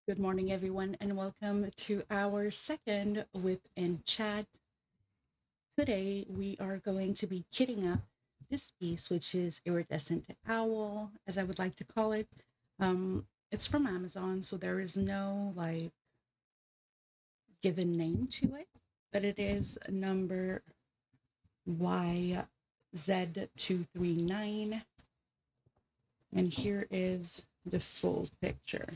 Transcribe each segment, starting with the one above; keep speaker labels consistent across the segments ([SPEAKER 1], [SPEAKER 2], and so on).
[SPEAKER 1] Good morning, everyone, and welcome to our second Whip and Chat. Today, we are going to be kitting up this piece, which is Iridescent Owl, as I would like to call it. It's from Amazon, so there is no given name to it, but it is number YZ239. And here is the full picture.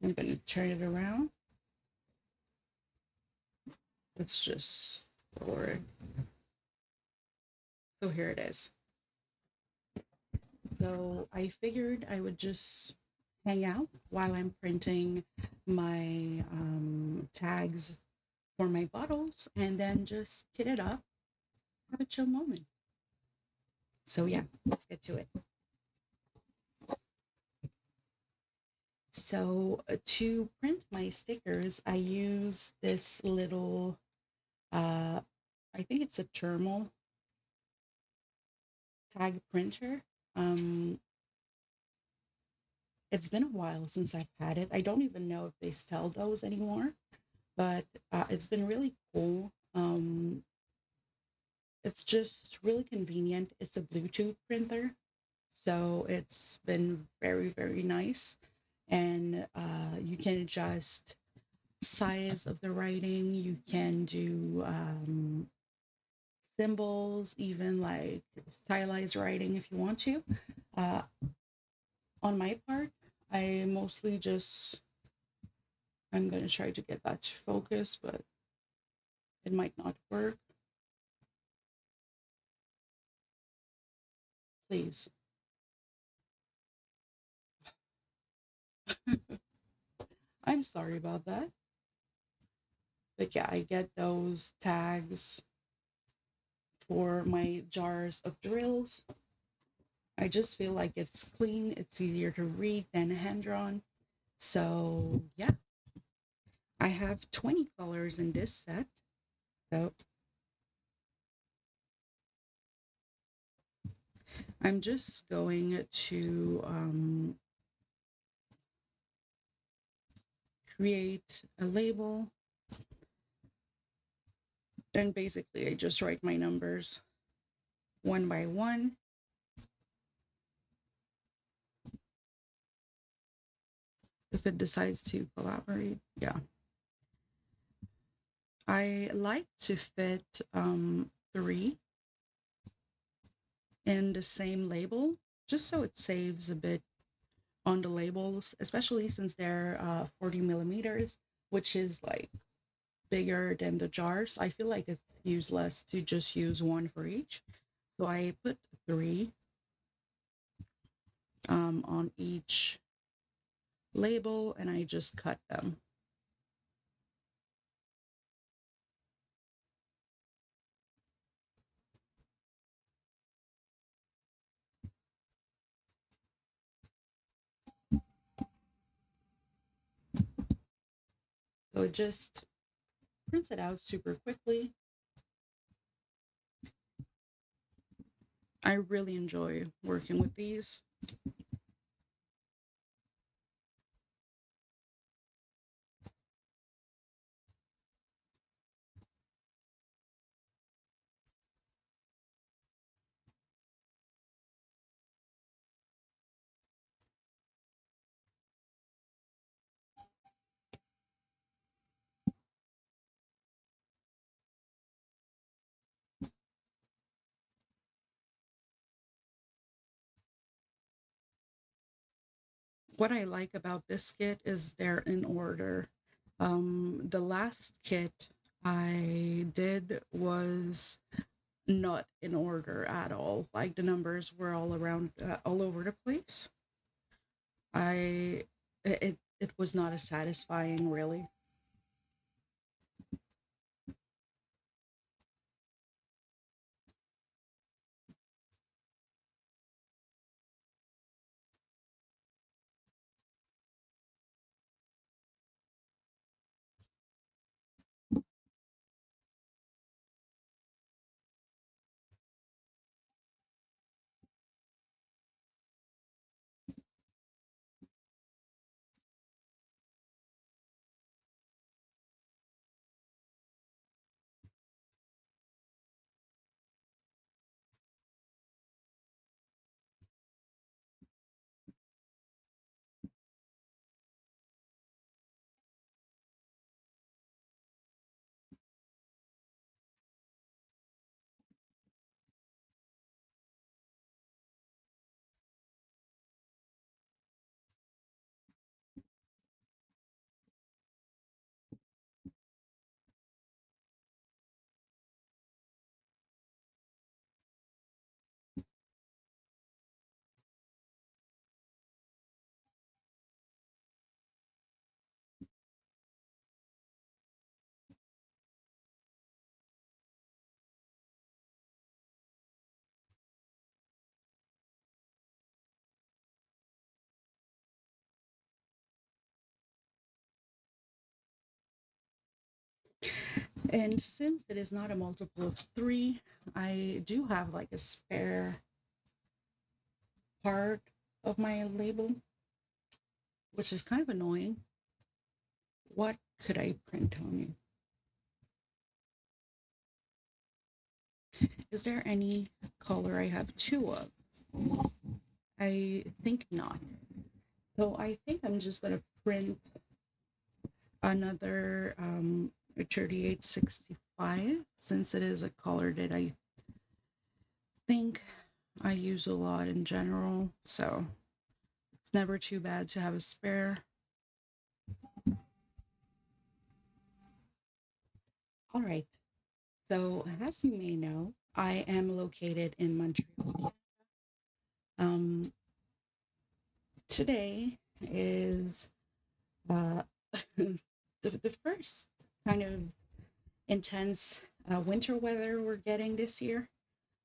[SPEAKER 1] I'm going to turn it around. Let's just forward. So here it is. So I figured I would just hang out while I'm printing my tags for my bottles and then just kit it up, have a chill moment. So yeah, let's get to it. So to print my stickers, I use this little, uh, I think it's a thermal tag printer. Um, it's been a while since I've had it. I don't even know if they sell those anymore, but it's been really cool. It's just really convenient. It's a Bluetooth printer, so it's been very, very nice. And you can adjust size of the writing. You can do symbols, even like stylized writing if you want to. Uh, on my part, I mostly just I'm gonna try to get that to focus, but it might not work. Please. I'm sorry about that. But yeah, I get those tags for my jars of drills. I just feel like it's clean, it's easier to read than hand drawn. So yeah, I have 20 colors in this set. So I'm just going to create a label. Then basically I just write my numbers one by one. If it decides to collaborate, yeah. I like to fit three in the same label, just so it saves a bit on the labels, especially since they're 40 millimeters, which is like bigger than the jars. I feel like it's useless to just use one for each. So I put three on each label and I just cut them. So it just prints it out super quickly. I really enjoy working with these. What I like about this kit is they're in order. The last kit I did was not in order at all. Like the numbers were all around, all over the place. It was not as satisfying, really. And since it is not a multiple of three, I do have like a spare part of my label, which is kind of annoying. What could I print on you? Is there any color I have two of? I think not. So I think I'm just going to print another 3865 since it is a color that I think I use a lot in general. So it's never too bad to have a spare. All right. So as you may know, I am located in Montreal. Um, Today is uh, the first kind of intense winter weather we're getting this year.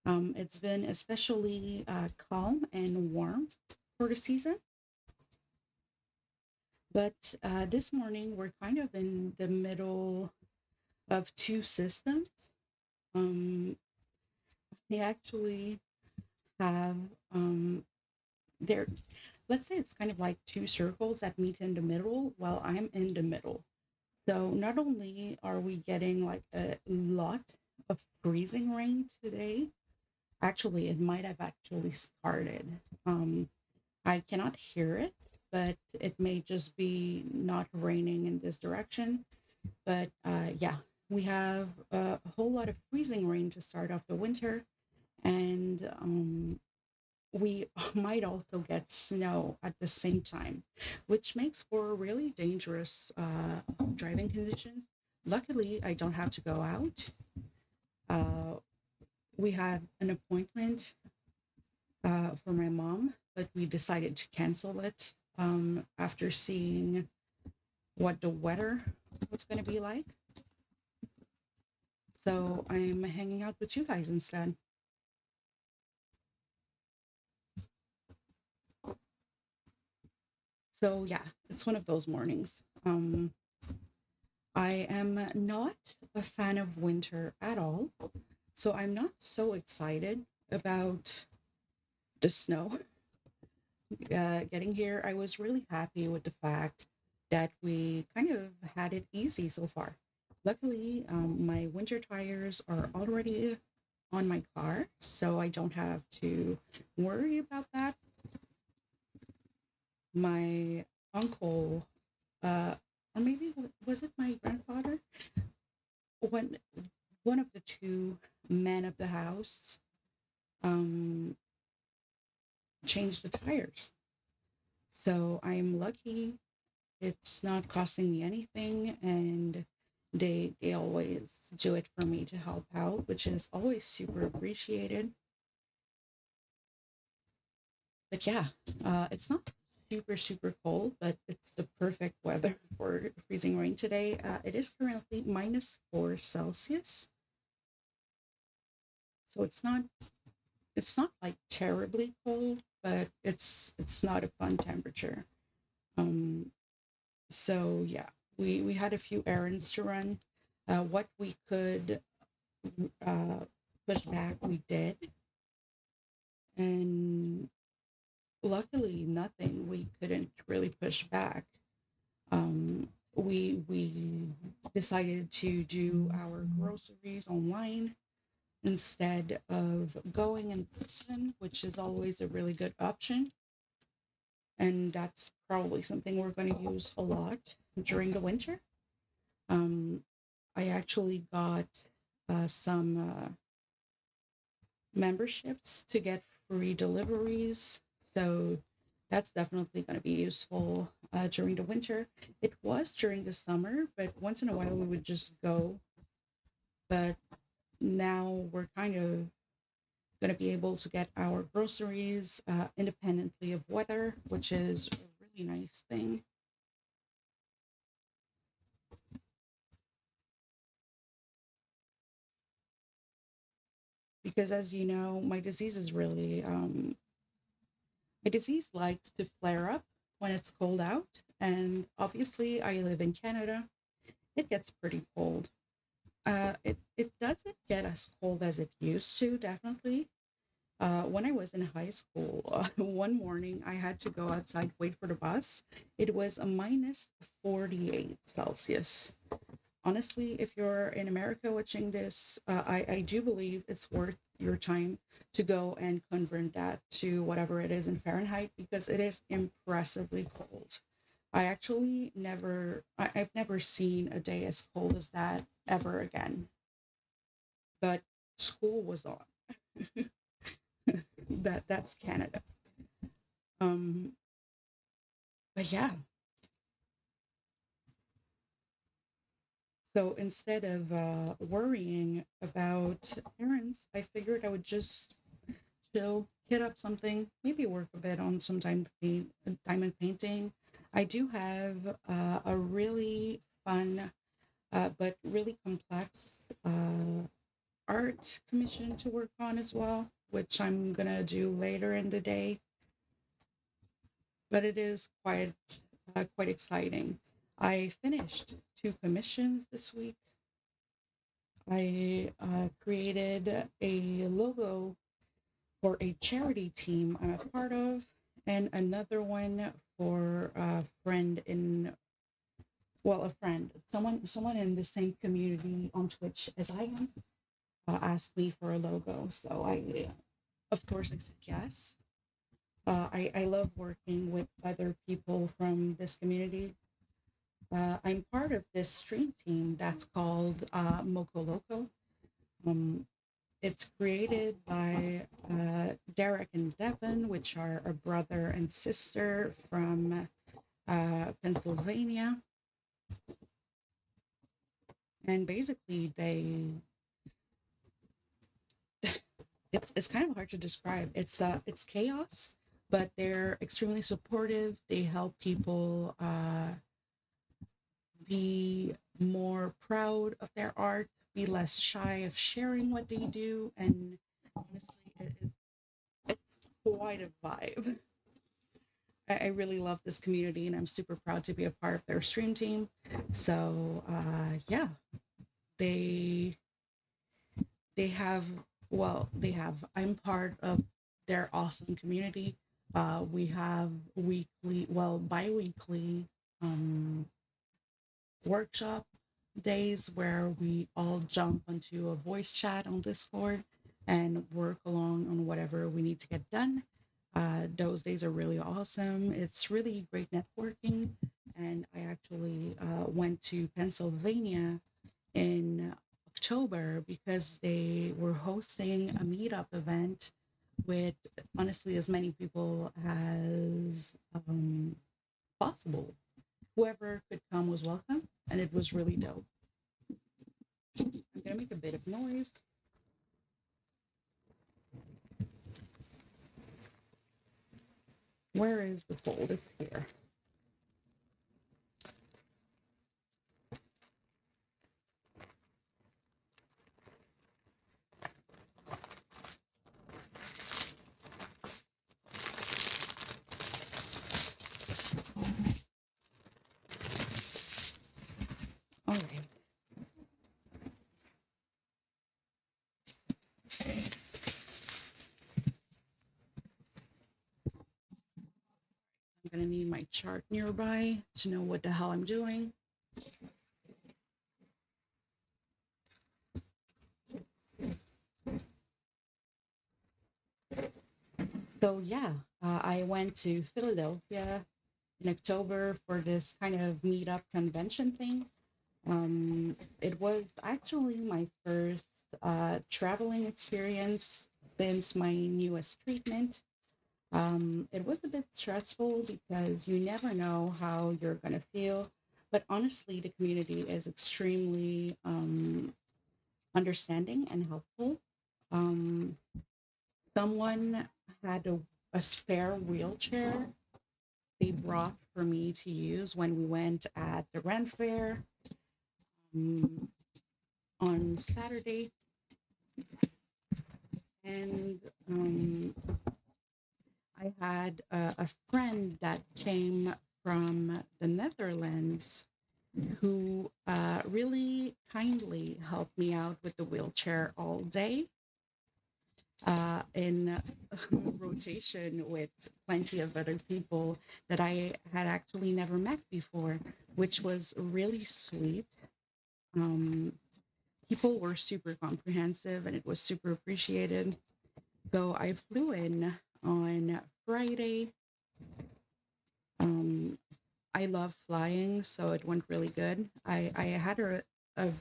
[SPEAKER 1] It's been especially calm and warm for the season. But this morning, we're kind of in the middle of two systems. Um, we actually have there, let's say it's kind of like two circles that meet in the middle while I'm in the middle. So not only are we getting like a lot of freezing rain today, actually, it might have actually started. Um, I cannot hear it, but it may just be not raining in this direction. But yeah, we have a whole lot of freezing rain to start off the winter, and we might also get snow at the same time, which makes for really dangerous driving conditions. Luckily, I don't have to go out. Uh, we had an appointment for my mom, but we decided to cancel it after seeing what the weather was going to be like. So I'm hanging out with you guys instead. So yeah, it's one of those mornings. I am not a fan of winter at all. So I'm not so excited about the snow getting here. I was really happy with the fact that we kind of had it easy so far. Luckily, my winter tires are already on my car, so I don't have to worry about that. My uncle, or maybe was it my grandfather? When one of the two men of the house um, changed the tires. So I'm lucky it's not costing me anything, and they always do it for me to help out, which is always super appreciated. But yeah, it's not super cold, but it's the perfect weather for freezing rain today. It is currently -4 Celsius, so it's not like terribly cold, but it's not a fun temperature. Um, so yeah, we had a few errands to run. What we could uh, push back, we did, and luckily nothing we couldn't really push back. We decided to do our groceries online instead of going in person, which is always a really good option. And that's probably something we're going to use a lot during the winter. Um, I actually got some memberships to get free deliveries. So that's definitely going to be useful during the winter. It was during the summer, but once in a while we would just go. But now we're kind of going to be able to get our groceries independently of weather, which is a really nice thing. Because as you know, my disease likes to flare up when it's cold out. And obviously, I live in Canada. It gets pretty cold. It doesn't get as cold as it used to, definitely. When I was in high school, one morning I had to go outside, wait for the bus. It was a minus 48 Celsius. Honestly, if you're in America watching this, I do believe it's worth your time to go and convert that to whatever it is in Fahrenheit because it is impressively cold. I've never seen a day as cold as that ever again. But school was on. That's Canada. Um, but yeah, so instead of worrying about errands, I figured I would just chill, hit up something, maybe work a bit on some diamond painting. I do have a really fun but really complex art commission to work on as well, which I'm gonna do later in the day. But it is quite exciting. I finished two commissions this week. I created a logo for a charity team I'm a part of, and another one for a friend a friend, someone in the same community on Twitch as I am, asked me for a logo. So of course, I said yes. I love working with other people from this community. I'm part of this stream team that's called Moco Loco. Um, it's created by Derek and Devin, which are a brother and sister from Pennsylvania. And basically, it's kind of hard to describe. It's chaos, but they're extremely supportive. They help people be more proud of their art, be less shy of sharing what they do, and honestly, it's quite a vibe. I really love this community, and I'm super proud to be a part of their stream team. So yeah, they they have they have. I'm part of their awesome community. We have bi-weekly um, workshop days where we all jump onto a voice chat on Discord and work along on whatever we need to get done. Those days are really awesome. It's really great networking. And I actually went to Pennsylvania in October because they were hosting a meetup event with honestly as many people as possible. Whoever could come was welcome, and it was really dope. I'm gonna make a bit of noise. Where is the fold? It's here. All right. I'm gonna need my chart nearby to know what the hell I'm doing. So yeah, I went to Philadelphia in October for this kind of meetup convention thing. It was actually my first traveling experience since my newest treatment. It was a bit stressful because you never know how you're going to feel. But honestly, the community is extremely understanding and helpful. Um, Someone had a spare wheelchair they brought for me to use when we went at the rent fair um, on Saturday. And I had a friend that came from the Netherlands who really kindly helped me out with the wheelchair all day in rotation with plenty of other people that I had actually never met before, which was really sweet. Um, People were super comprehensive and it was super appreciated. So I flew in on Friday. Um, I love flying, so it went really good. I had a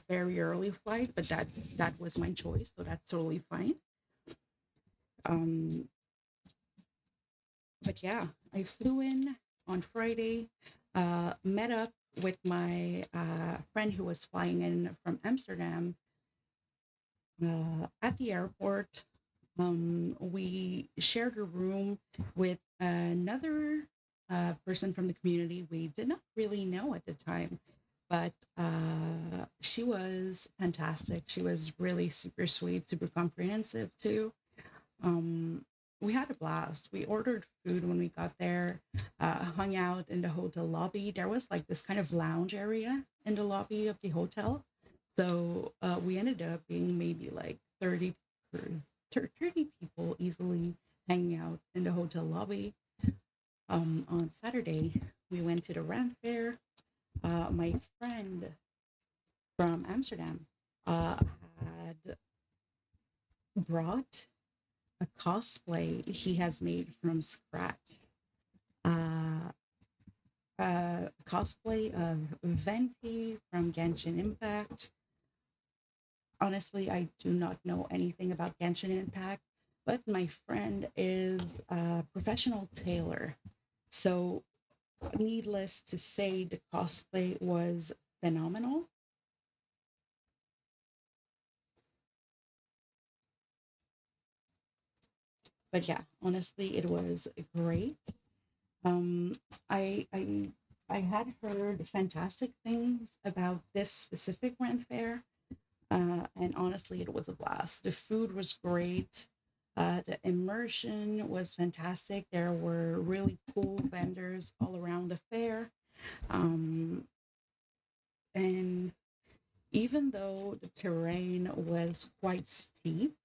[SPEAKER 1] very early flight, but that was my choice, so that's totally fine. Um, but yeah, I flew in on Friday, met up with my friend who was flying in from Amsterdam at the airport. We shared a room with another person from the community we did not really know at the time, but she was fantastic. She was really super sweet, super comprehensive too. Um, we had a blast. We ordered food when we got there, hung out in the hotel lobby. There was like this kind of lounge area in the lobby of the hotel. So we ended up being maybe like 30, per- 30 people easily hanging out in the hotel lobby. On Saturday, we went to the rent fair. My friend from Amsterdam had brought a cosplay he has made from scratch. Uh, a cosplay of Venti from Genshin Impact. Honestly, I do not know anything about Genshin Impact, but my friend is a professional tailor. So, needless to say, the cosplay was phenomenal. But yeah, honestly, it was great. Um, I I I had heard fantastic things about this specific rent fair, and honestly, it was a blast. The food was great. The immersion was fantastic. There were really cool vendors all around the fair. Um, and even though the terrain was quite steep,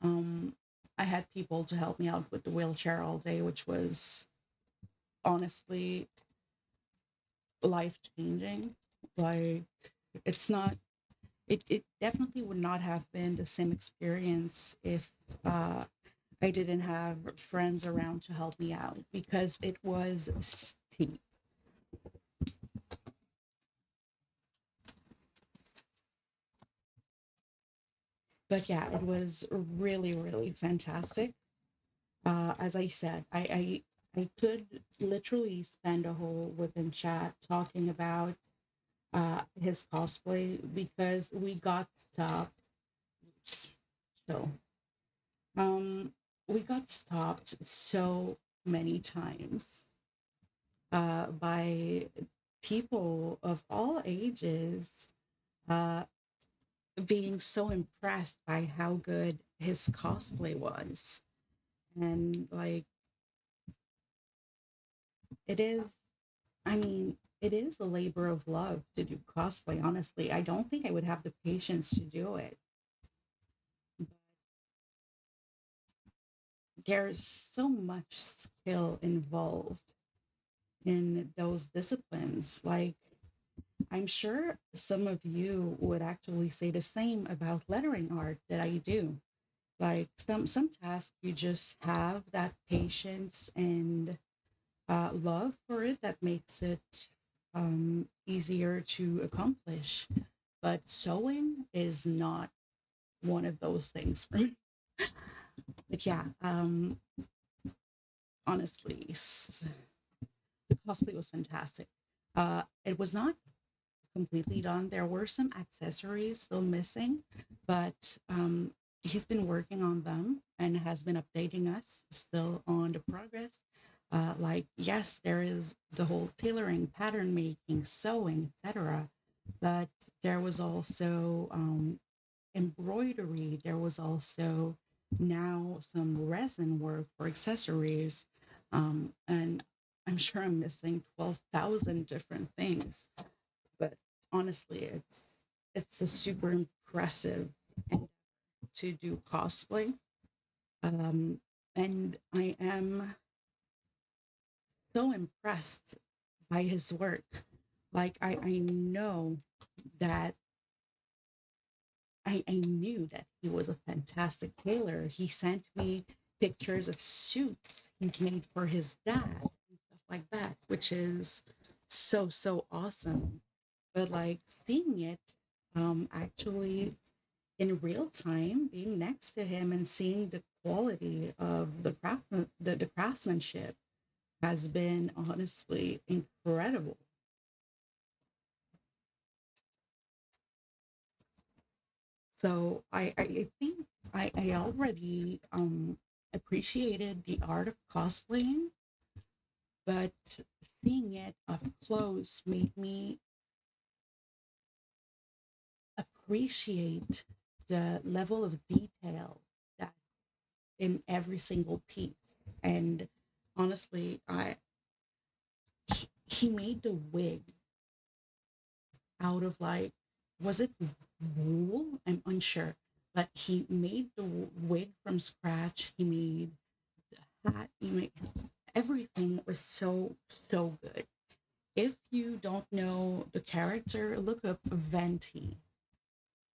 [SPEAKER 1] um, I had people to help me out with the wheelchair all day, which was honestly life changing. Like, it's not, it definitely would not have been the same experience if uh, I didn't have friends around to help me out because it was steep. But yeah, it was really, really fantastic. As I said, I could literally spend a whole within chat talking about his cosplay because we got stopped. So, we got stopped so many times by people of all ages uh, being so impressed by how good his cosplay was. And like, it is, I mean, it is a labor of love to do cosplay, honestly. I don't think I would have the patience to do it. But there's so much skill involved in those disciplines. Like, I'm sure some of you would actually say the same about lettering art that I do. Like some tasks you just have that patience and love for it that makes it easier to accomplish. But sewing is not one of those things for me. But yeah, honestly, the cosplay was fantastic. It was not completely done. There were some accessories still missing, but he's been working on them and has been updating us still on the progress. Like, yes, there is the whole tailoring, pattern making, sewing, etc. But there was also embroidery. There was also now some resin work for accessories. And I'm sure I'm missing 12,000 different things. honestly, it's a super impressive endeavor to do cosplay. Um, and I am so impressed by his work. Like I know that I knew that he was a fantastic tailor. He sent me pictures of suits he's made for his dad and stuff like that, which is so awesome. But like seeing it actually in real time, being next to him and seeing the quality of the craftsmanship has been honestly incredible. So I think I already appreciated the art of cosplaying, but seeing it up close made me appreciate the level of detail that in every single piece. And honestly, he made the wig out of like, was it wool? I'm unsure, but he made the wig from scratch. He made the hat. He made everything was so good. If you don't know the character, look up Venti,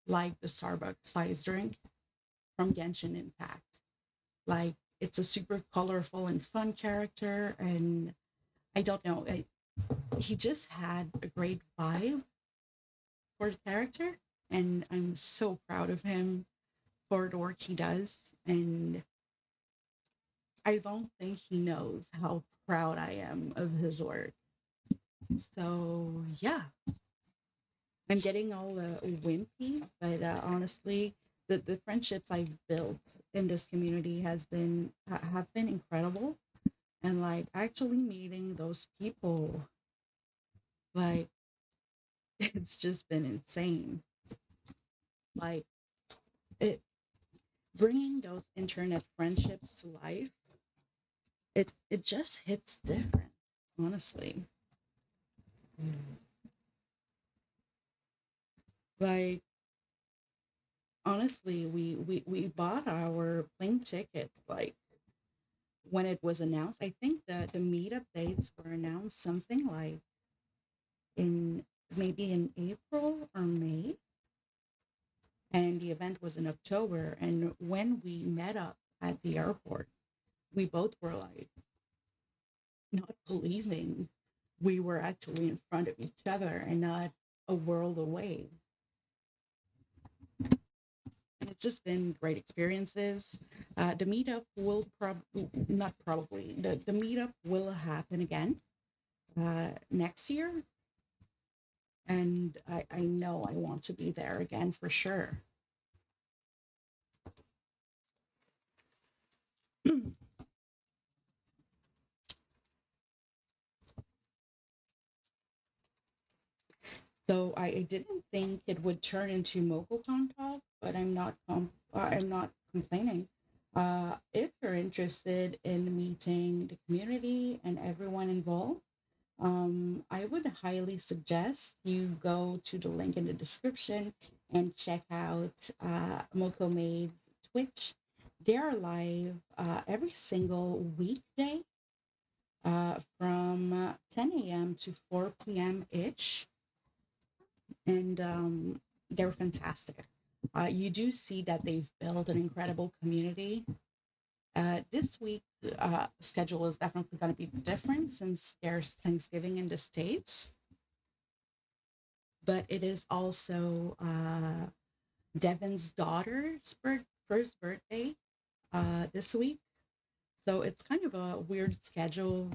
[SPEAKER 1] like the Starbucks size drink from Genshin Impact. Like it's a super colorful and fun character, and I don't know, he just had a great vibe for the character, and I'm so proud of him for the work he does. And I don't think he knows how proud I am of his work. So yeah, I'm getting all wimpy, but honestly, the friendships I've built in this community have been incredible, and like actually meeting those people, like it's just been insane. Like it bringing those internet friendships to life, it just hits different, honestly. Like honestly, we bought our plane tickets like when it was announced. I think the meetup dates were announced something like in maybe in April or May, and the event was in October. And when we met up at the airport, we both were like not believing we were actually in front of each other and not a world away. And it's just been great experiences. The meetup will not probably the meetup will happen again next year, and I know I want to be there again for sure. So I didn't think it would turn into MocoCon talk, but I'm not complaining. If you're interested in meeting the community and everyone involved, I would highly suggest you go to the link in the description and check out Moco Maid's Twitch. They are live every single weekday from 10 a.m. to 4 p.m. ish, and they're fantastic. You do see that they've built an incredible community. This week schedule is definitely going to be different since there's Thanksgiving in the States, but it is also Devin's daughter's first birthday this week. So it's kind of a weird schedule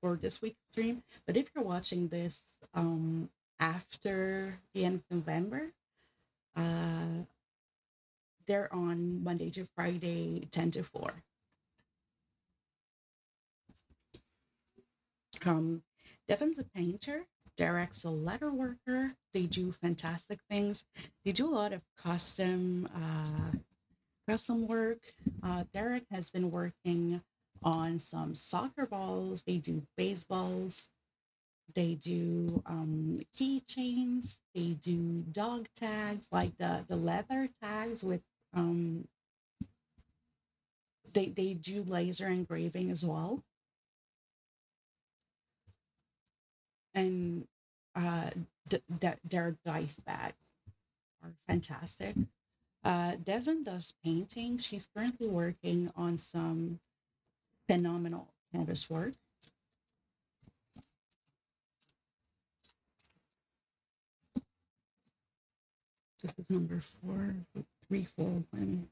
[SPEAKER 1] for this week's stream. But if you're watching this after the end of November, uh, they're on Monday to Friday, 10 to 4. Um, Devin's a painter. Derek's a letter worker. They do fantastic things. They do a lot of custom work. Derek has been working on some soccer balls. They do baseballs. They do keychains. They do dog tags, like the leather tags with um, they do laser engraving as well, and uh, their dice bags are fantastic. Devin does painting. She's currently working on some phenomenal canvas work. This is number four, three, four, one.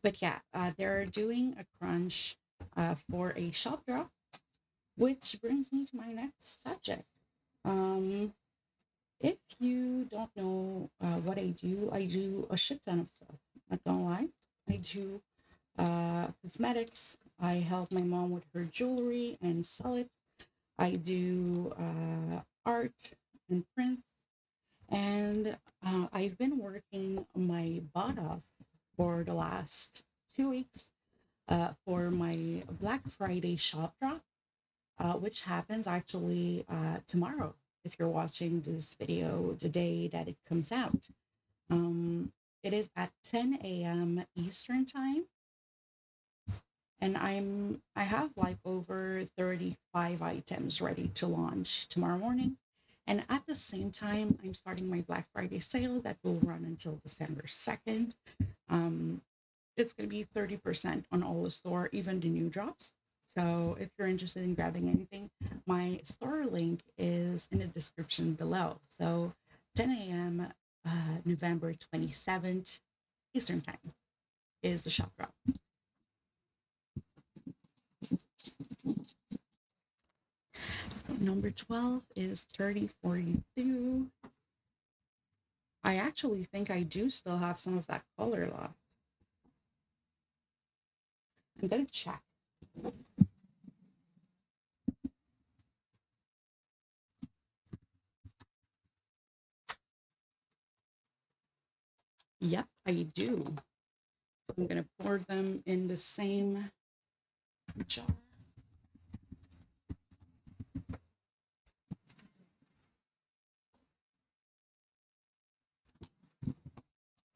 [SPEAKER 1] But yeah, they're doing a crunch for a shop drop, which brings me to my next subject. Um, if you don't know what I do a shit ton of stuff. Not gonna lie, I do cosmetics. I help my mom with her jewelry and sell it. I do art and prints, and I've been working my butt off for the last 2 weeks for my Black Friday shop drop, which happens actually tomorrow. If you're watching this video the day that it comes out, um, it is at 10 a.m. Eastern time, and I have like over 35 items ready to launch tomorrow morning. And at the same time, I'm starting my Black Friday sale that will run until December 2nd. Um, it's going to be 30% on all the store, even the new drops. So if you're interested in grabbing anything, my store link is in the description below. So 10 a.m. November 27th Eastern time is the shop drop. So number 12 is 3042. I actually think I do still have some of that color left. I'm gonna check. Yep, I do. So I'm gonna pour them in the same jar.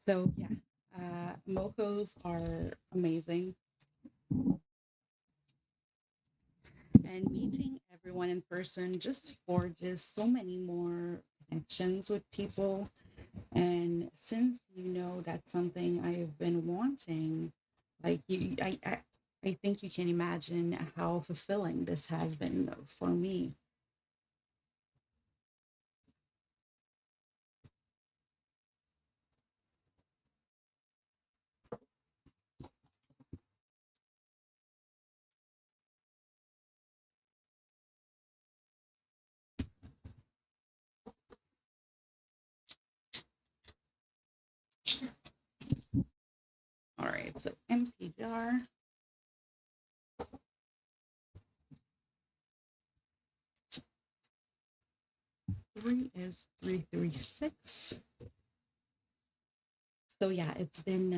[SPEAKER 1] So yeah, mocos are amazing, and meeting everyone in person just forges so many more connections with people. And since you know that's something I've been wanting, like I think you can imagine how fulfilling this has been for me. All right, so empty jar. Three is 336. So yeah, it's been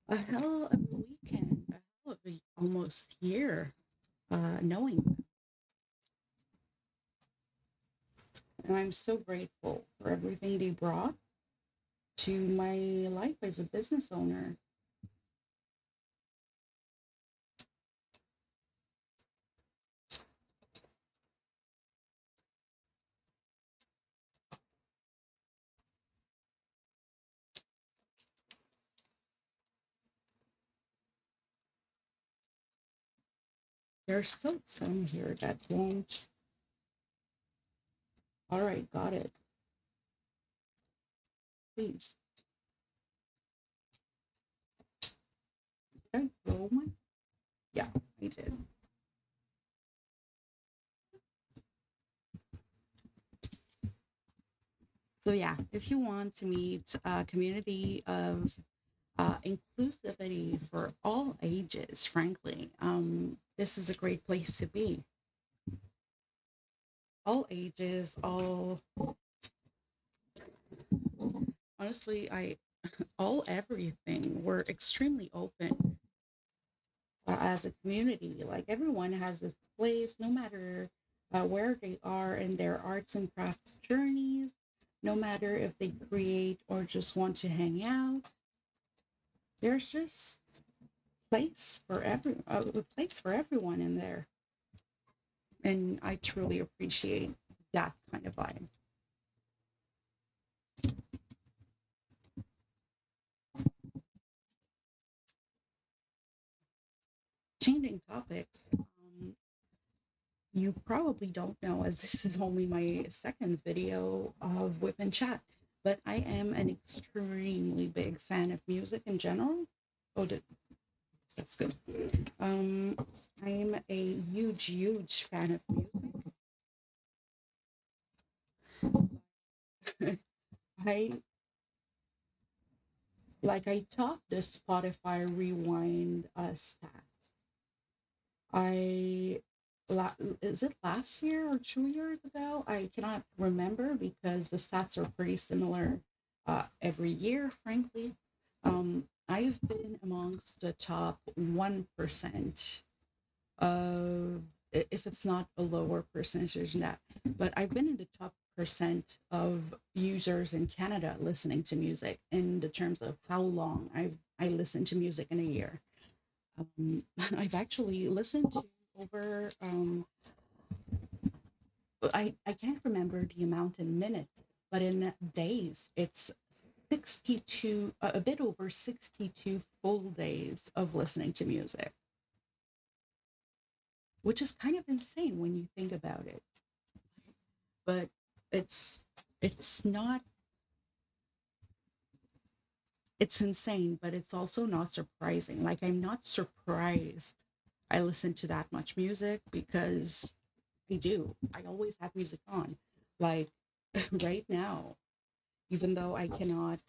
[SPEAKER 1] a hell of a weekend, a hell of a almost year, knowing them. And I'm so grateful for everything they brought to my life as a business owner. There's still some here that won't. All right, got it. Please. Did I throw one? Yeah, I did. So yeah, if you want to meet a community of inclusivity for all ages, frankly, this is a great place to be. All ages, all honestly, I all everything. We're extremely open. as a community. Like everyone has this place, no matter where they are in their arts and crafts journeys, no matter if they create or just want to hang out. There's just a place for everyone in there, and I truly appreciate that kind of vibe. Changing topics. You probably don't know, as this is only my second video of Whip and Chat, but I am an extremely big fan of music in general. Oh, that's good. Um, I'm a huge fan of music. I I topped the Spotify Rewind stats. I is it last year or 2 years ago? I cannot remember because the stats are pretty similar every year, frankly. I've been amongst the top 1% of, if it's not a lower percentage than that, but I've been in the top percent of users in Canada listening to music in the terms of how long I listen to music in a year. I've actually listened to over I can't remember the amount in minutes, but in days it's 62, a bit over 62 full days of listening to music, which is kind of insane when you think about it. But it's it's not it's insane, but it's also not surprising. Like I'm not surprised I listen to that much music because I do. I always have music on. Like right now, even though I cannot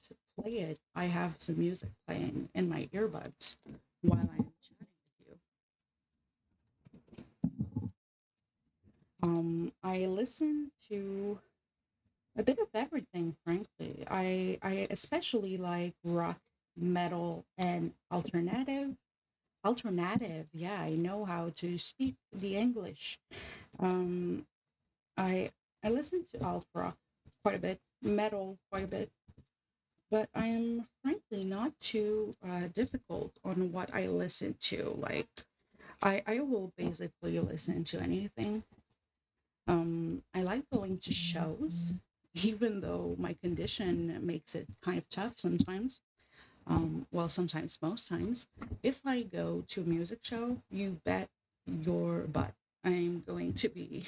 [SPEAKER 1] play it, I have some music playing in my earbuds while I'm chatting with you. I listen to a bit of everything, frankly. I especially like rock, metal, and alternative. Alternative, yeah, I know how to speak the English. Um, I I listen to alt rock quite a bit, metal quite a bit, but I am frankly not too difficult on what I listen to. Like I will basically listen to anything. I like going to shows, even though my condition makes it kind of tough sometimes. Well, sometimes, most times. If I go to a music show, you bet your butt I'm going to be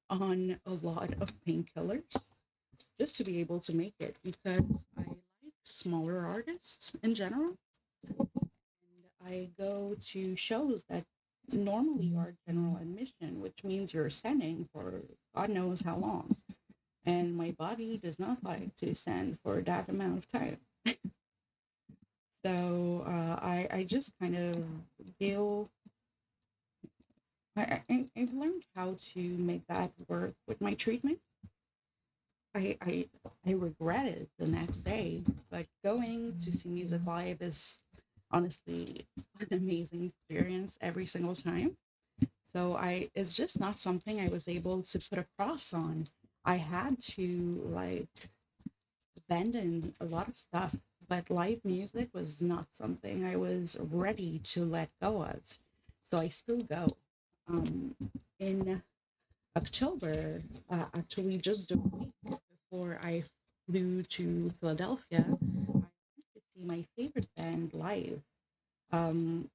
[SPEAKER 1] on a lot of painkillers just to be able to make it because I like smaller artists in general. And I go to shows that normally are general admission, which means you're standing for God knows how long. And my body does not like to stand for that amount of time. So I just kind of feel I've learned how to make that work with my treatment. I, I I regret it the next day, but going to see music live is honestly an amazing experience every single time. So I it's just not something I was able to put a cross on. I had to like abandon a lot of stuff, but live music was not something I was ready to let go of. So I still go. In October, actually just a week before I flew to Philadelphia, I went to see my favorite band live. Um,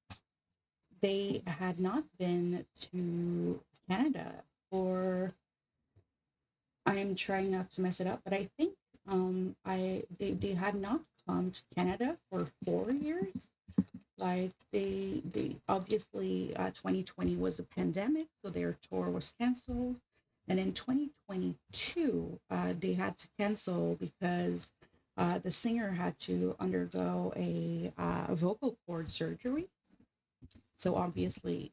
[SPEAKER 1] they had not been to Canada for, I'm trying not to mess it up, but I think they had not come to Canada for 4 years. Like they obviously 2020 was a pandemic, so their tour was canceled. And in 2022, they had to cancel because the singer had to undergo a vocal cord surgery. So obviously,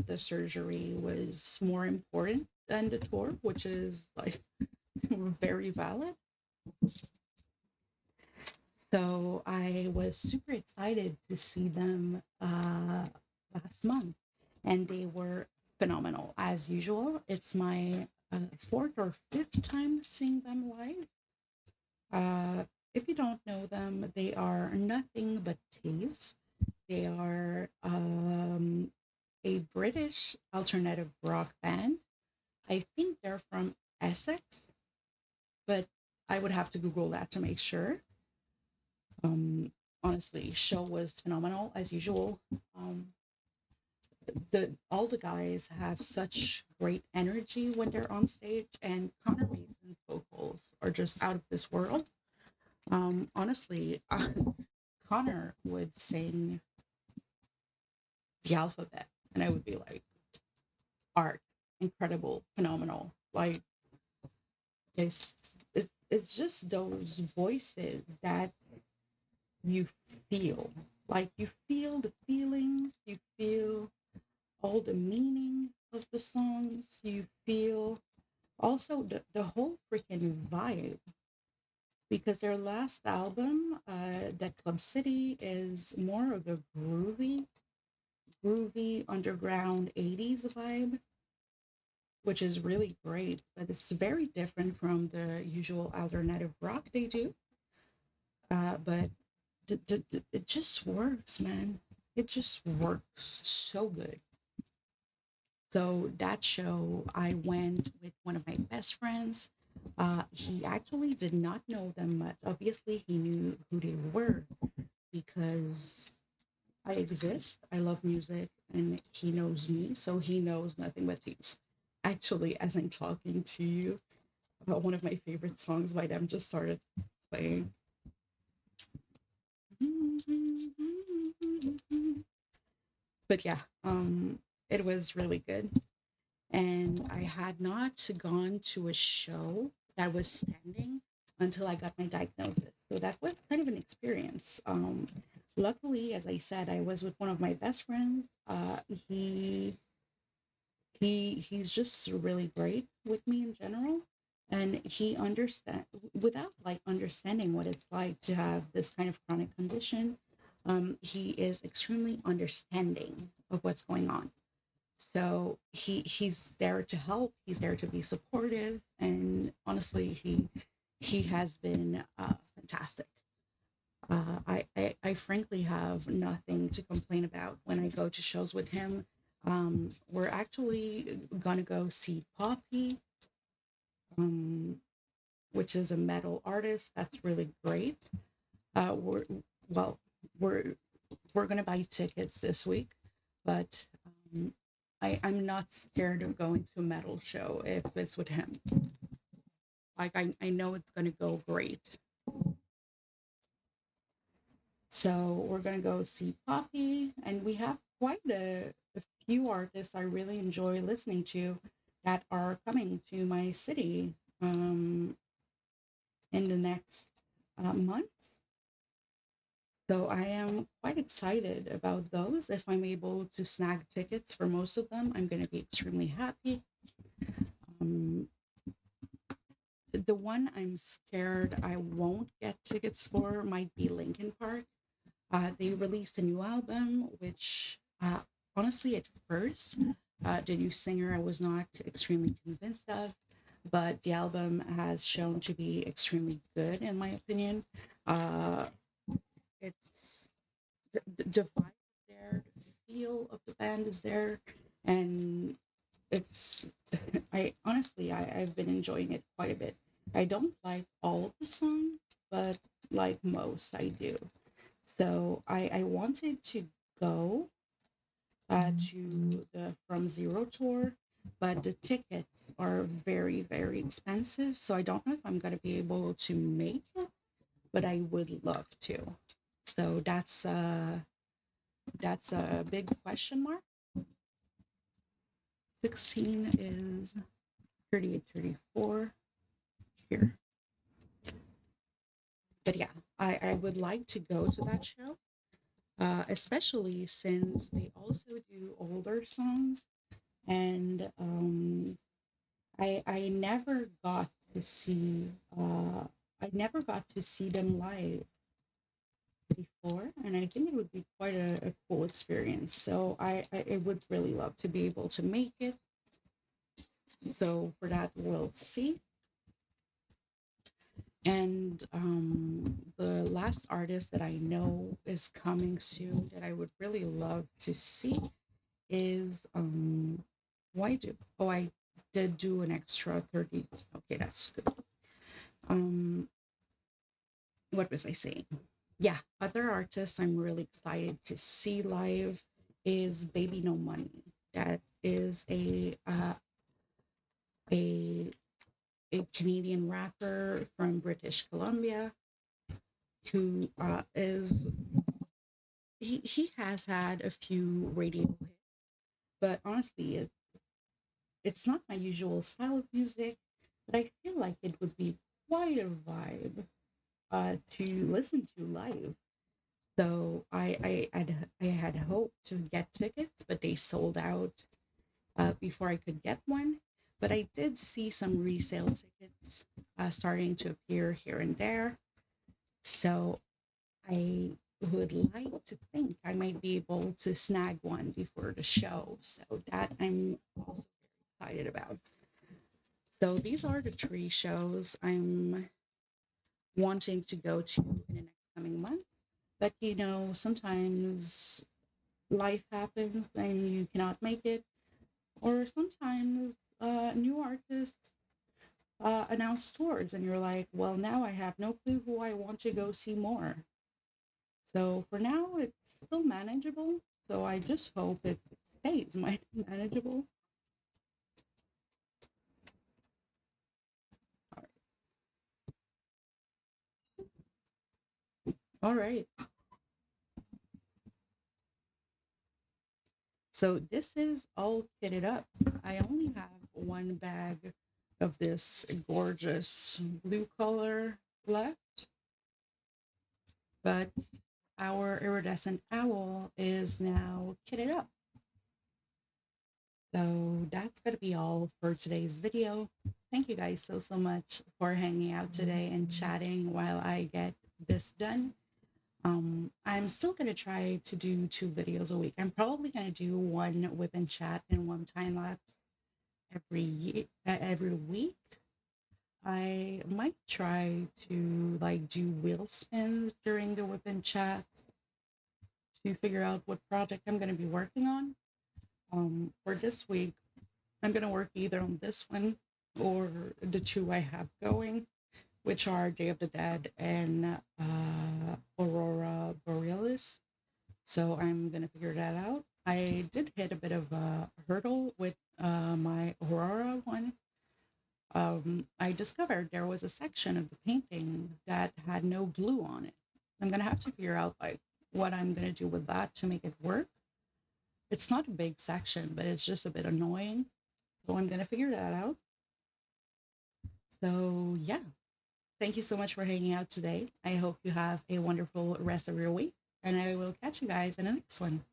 [SPEAKER 1] the surgery was more important than the tour, which is like very valid. So I was super excited to see them. last month, and they were phenomenal as usual. It's my fourth or fifth time seeing them live. Uh, if you don't know them, they are nothing but thieves. They are a British alternative rock band. I think they're from Essex, but I would have to Google that to make sure. Um, Honestly, show was phenomenal as usual. Um, the all the guys have such great energy when they're on stage, and Connor Mason's vocals are just out of this world. Honestly, Connor would sing the alphabet, and I would be like, art, incredible, phenomenal. Like it's just those voices that you feel. Like you feel the feelings, you feel all the meaning of the songs, you feel also the whole freaking vibe. Because their last album, that Club City, is more of a groovy underground 80s vibe, which is really great. But it's very different from the usual alternative rock they do. But it just works, man. It just works so good. So that show, I went with one of my best friends. He actually did not know them much. Obviously, he knew who they were because I exist. I love music, and he knows me. So he knows nothing but these. Actually, as I'm talking to you, one of my favorite songs by them just started playing. But yeah, it was really good. And I had not gone to a show that was standing until I got my diagnosis. So that was kind of an experience. Luckily, as I said, I was with one of my best friends. He's just really great with me in general, and he understand without like understanding what it's like to have this kind of chronic condition. He is extremely understanding of what's going on, so he's there to help, he's there to be supportive, and honestly he has been fantastic. I frankly have nothing to complain about when I go to shows with him. We're actually gonna go see Poppy, um, which is a metal artist that's really great. We're well we're we're gonna buy tickets this week, but I'm not scared of going to a metal show if it's with him. Like I know it's gonna go great. So we're gonna go see Poppy, and we have quite a few artists I really enjoy listening to that are coming to my city in the next months. So I am quite excited about those. If I'm able to snag tickets for most of them, I'm going to be extremely happy. Um, the one I'm scared I won't get tickets for might be Linkin Park. They released a new album, which honestly, at first, the new singer I was not extremely convinced of, but the album has shown to be extremely good, in my opinion. Uh, it's the vibe is there, the feel of the band is there, and it's I honestly I've been enjoying it quite a bit. I don't like all of the songs, but like most I do. So I wanted to go to the From Zero tour, but the tickets are very expensive. So I don't know if I'm gonna be able to make it, but I would love to. So that's a big question mark. 16 is 38, 34 here. But yeah, I would like to go to that show, especially since they also do older songs. And I never got to see I never got to see them live. before, and I think it would be quite a cool experience. So I would really love to be able to make it. So for that, we'll see. And the last artist that I know is coming soon that I would really love to see is why do oh I did do an extra 30. Okay, that's good. Um what was I saying? Yeah, other artists I'm really excited to see live is Baby No Money. That is a a Canadian rapper from British Columbia who is he has had a few radio hits, but honestly, it's not my usual style of music. But I feel like it would be quite a vibe to listen to live. So I had hoped to get tickets, but they sold out before I could get one. But I did see some resale tickets starting to appear here and there. So I would like to think I might be able to snag one before the show. So that I'm also very excited about. So these are the three shows I'm wanting to go to in the next coming month. But sometimes life happens and you cannot make it, or sometimes new artists announce tours, and you're like, well, now I have no clue who I want to go see more. So for now, it's still manageable. So I just hope it stays manageable. All right. So this is all kitted up. I only have one bag of this gorgeous blue color left, but our iridescent owl is now kitted up. So that's going to be all for today's video. Thank you guys so much for hanging out today and chatting while I get this done. I'm still going to try to do 2 videos a week. I'm probably going to do one whip and chat and one time lapse every week. I might try to like do wheel spins during the whip and chats to figure out what project I'm going to be working on. For this week, I'm going to work either on this one or the two I have going, which are Day of the Dead and Aurora Borealis. So I'm going to figure that out. I did hit a bit of a hurdle with my Aurora one. I discovered there was a section of the painting that had no glue on it. I'm going to have to figure out like what I'm going to do with that to make it work. It's not a big section, but it's just a bit annoying. So I'm going to figure that out. So, yeah, thank you so much for hanging out today. I hope you have a wonderful rest of your week, and I will catch you guys in the next one.